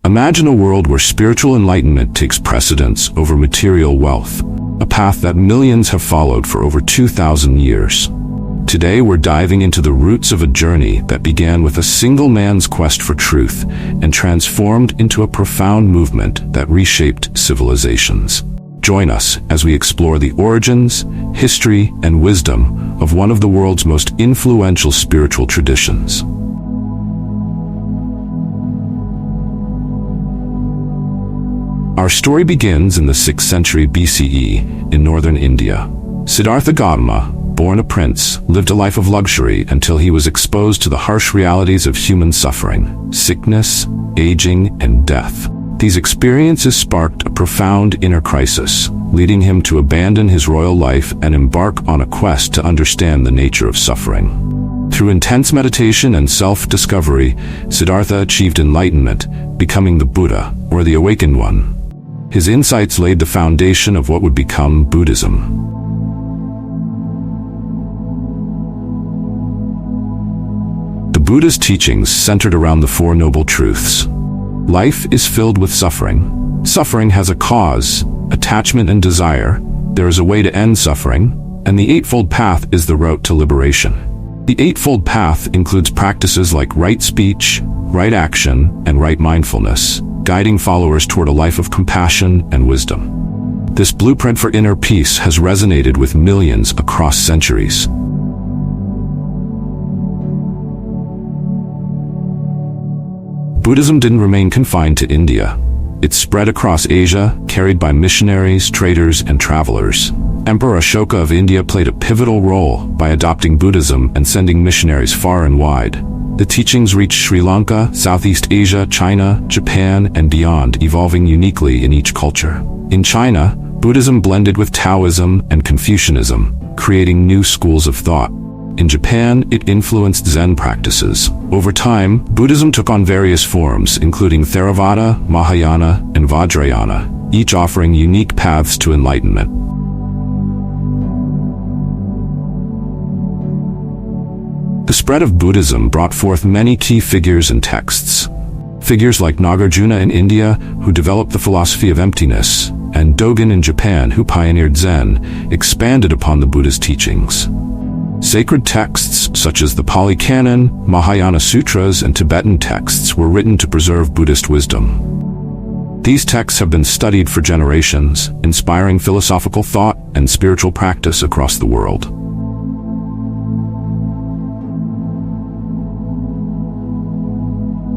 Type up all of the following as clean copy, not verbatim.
Imagine a world where spiritual enlightenment takes precedence over material wealth, a path that millions have followed for over 2,000 years. Today we're diving into the roots of a journey that began with a single man's quest for truth and transformed into a profound movement that reshaped civilizations. Join us as we explore the origins, history, and wisdom of one of the world's most influential spiritual traditions. Our story begins in the 6th century BCE in northern India. Siddhartha Gautama, born a prince, lived a life of luxury until he was exposed to the harsh realities of human suffering, sickness, aging, and death. These experiences sparked a profound inner crisis, leading him to abandon his royal life and embark on a quest to understand the nature of suffering. Through intense meditation and self-discovery, Siddhartha achieved enlightenment, becoming the Buddha, or the Awakened One. His insights laid the foundation of what would become Buddhism. The Buddha's teachings centered around the Four Noble Truths. Life is filled with suffering. Suffering has a cause, attachment and desire. There is a way to end suffering, and the Eightfold Path is the route to liberation. The Eightfold Path includes practices like right speech, right action, and right mindfulness, guiding followers toward a life of compassion and wisdom. This blueprint for inner peace has resonated with millions across centuries. Buddhism didn't remain confined to India. It spread across Asia, carried by missionaries, traders, and travelers. Emperor Ashoka of India played a pivotal role by adopting Buddhism and sending missionaries far and wide. The teachings reached Sri Lanka, Southeast Asia, China, Japan, and beyond, evolving uniquely in each culture. In China, Buddhism blended with Taoism and Confucianism, creating new schools of thought. In Japan, it influenced Zen practices. Over time, Buddhism took on various forms, including Theravada, Mahayana, and Vajrayana, each offering unique paths to enlightenment. The spread of Buddhism brought forth many key figures and texts. Figures like Nagarjuna in India, who developed the philosophy of emptiness, and Dogen in Japan, who pioneered Zen, expanded upon the Buddha's teachings. Sacred texts such as the Pali Canon, Mahayana Sutras, and Tibetan texts were written to preserve Buddhist wisdom. These texts have been studied for generations, inspiring philosophical thought and spiritual practice across the world.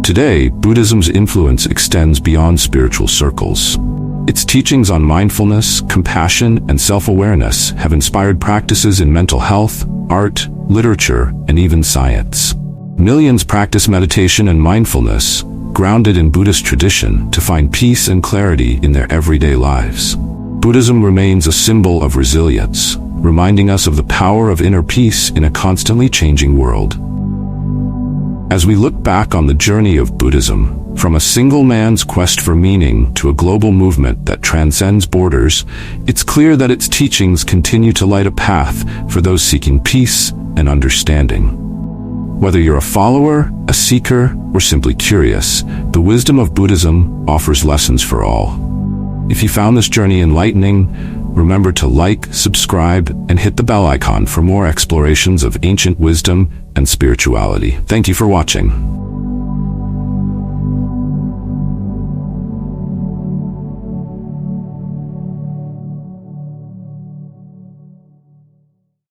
Today, Buddhism's influence extends beyond spiritual circles. Its teachings on mindfulness, compassion, and self-awareness have inspired practices in mental health, art, literature, and even science. Millions practice meditation and mindfulness, grounded in Buddhist tradition, to find peace and clarity in their everyday lives. Buddhism remains a symbol of resilience, reminding us of the power of inner peace in a constantly changing world. As we look back on the journey of Buddhism, from a single man's quest for meaning to a global movement that transcends borders, it's clear that its teachings continue to light a path for those seeking peace and understanding. Whether you're a follower, a seeker, or simply curious, the wisdom of Buddhism offers lessons for all. If you found this journey enlightening, remember to like, subscribe, and hit the bell icon for more explorations of ancient wisdom and spirituality. Thank you for watching.